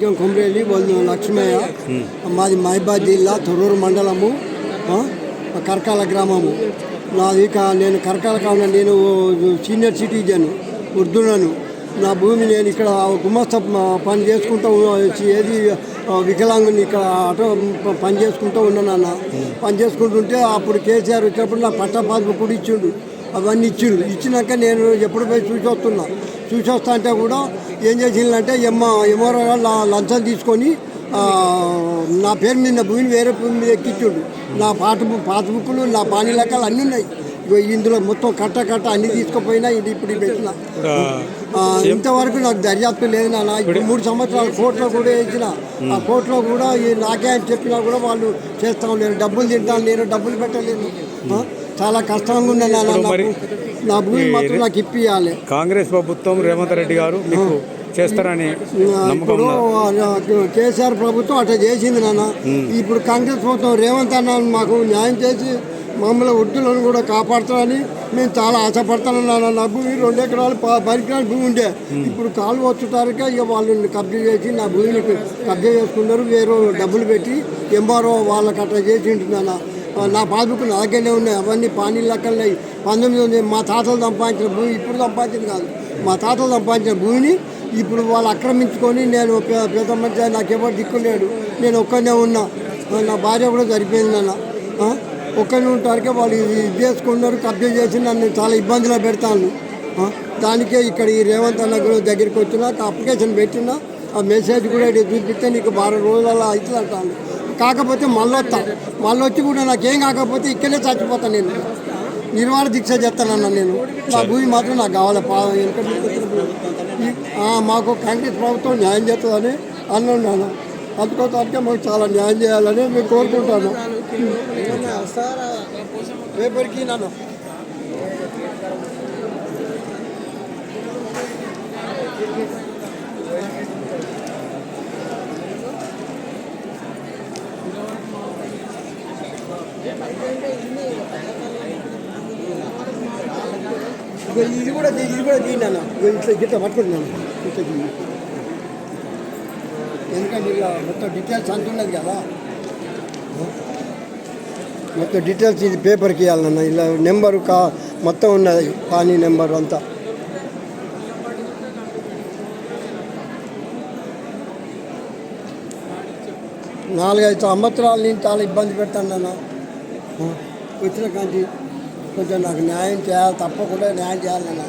మాణిక్యం కొమరేలి వాళ్ళు లక్ష్మయ్య. మాది మహిబాద్ జిల్లా తొర్రూరు మండలము, కర్కాల గ్రామము. నాది నేను కర్కాల కావున నేను సీనియర్ సిటిజన్ ఉర్దునను. నా భూమి నేను ఇక్కడ గుమస్తా పని చేసుకుంటూ ఏది వికలాంగుని ఇక్కడ ఆటో పని చేసుకుంటూ ఉన్నానన్న. పని చేసుకుంటుంటే అప్పుడు కేసీఆర్ వచ్చినప్పుడు నా పట్టా పాస్బుక్ కూడా ఇచ్చిండు, అవన్నీ ఇచ్చినాక నేను ఎప్పుడు పోయి చూసి వస్తా అంటే కూడా ఏం చేసిందంటే ఎంఆర్ఓ లంచం తీసుకొని నా పేరు మీద నా భూమిని వేరే భూమి మీద ఎక్కించుండు. నా పాస్బుక్లు నా పానీ లెక్కలు అన్నీ ఉన్నాయి. ఇందులో మొత్తం కట్ట అన్ని తీసుకుపోయినా ఇది ఇప్పుడు పెట్టిన. ఇంతవరకు నాకు దర్యాప్తు లేదు నాన్న. ఇప్పుడు 3 సంవత్సరాలు కోర్టులో కూడా వేసిన. ఆ కోర్టులో కూడా నాకే అని చెప్పినా కూడా వాళ్ళు చేస్తాం లేరు. డబ్బులు తింటాను, నేను డబ్బులు పెట్టలేను. చాలా కష్టంగా ఉంది నాన్న. నా భూమి మాత్రం నాకు ఇప్పియాలి. కాంగ్రెస్ ప్రభుత్వం రేవంత్ రెడ్డి గారు మీకు చేస్తారని ఇప్పుడు కేసీఆర్ ప్రభుత్వం అట్లా చేసింది నాన్న. ఇప్పుడు కాంగ్రెస్ ప్రభుత్వం రేవంత్ అన్న మాకు న్యాయం చేసి మమ్మల్ని ఉర్దులను కూడా కాపాడుతారని మేము చాలా ఆశపడుతున్నాను. నా భూమి 2 ఎకరాలు 10 ఎకరాల భూమి ఉండే. ఇప్పుడు కాలు వచ్చేటారుగా ఇక వాళ్ళు కబ్జా చేసి నా భూమిని కబ్జా చేసుకున్నారు. వేరే డబ్బులు పెట్టి ఎంఆర్ఓ వాళ్ళకి అట్లా చేసి ఉంటున్నాను. నా పాస్బుక్ నా దగ్గరనే ఉన్నాయి. అవన్నీ పానీ లెక్కలున్నాయి. 1900 మా తాతలు సంపాదించిన భూమి, ఇప్పుడు సంపాదించింది కాదు, మా తాతలు సంపాదించిన భూమిని ఇప్పుడు వాళ్ళు ఆక్రమించుకొని నేను పెద్ద మంచి నాకు ఎవరు దిక్కులేడు. నేను ఒక్కనే ఉన్నా. నా భార్య కూడా సరిపోయింది నాన్న. ఒక్కనే ఉంటారుకే వాళ్ళు ఇది చేసుకున్నారు, కబ్జా చేసి నన్ను చాలా ఇబ్బందులు పెడతాను. దానికే ఇక్కడ ఈ రేవంత్ అన్న దగ్గరికి వచ్చినా అప్లికేషన్ పెట్టినా ఆ మెసేజ్ కూడా ఇక్కడ చూపిస్తే నీకు 12 రోజులలో అవుతుంది అంటాను. కాకపోతే మళ్ళీ వచ్చి కూడా నాకేం కాకపోతే ఇక్కడే చచ్చిపోతాను. నేను నిర్మాణ దీక్ష చేస్తానన్నా. నేను నా భూమి మాత్రం నాకు కావాలి. మాకు కాంగ్రెస్ ప్రభుత్వం న్యాయం చేస్తుందని అన్నాను. అందుకోసానికే మాకు చాలా న్యాయం చేయాలని మేము కోరుకుంటాను. పేపర్కి నన్ను ఇది కూడా తీయను. ఇట్లా పట్టుకుంటున్నాను. ఎందుకంటే ఇలా మొత్తం డీటెయిల్స్ అంటున్నది కదా, మొత్తం డీటెయిల్స్ ఇది పేపర్కి ఇవ్వాలన్న. ఇలా నెంబరు మొత్తం ఉన్నది, పానీ నెంబరు అంతా. నాలుగైదు సంవత్సరాల నుంచి చాలా ఇబ్బంది పెడతాను అన్న. వచ్చిన కానీ కొంచెం నాకు న్యాయం చేయాలి, తప్పకుండా న్యాయం చేయాలన్నా.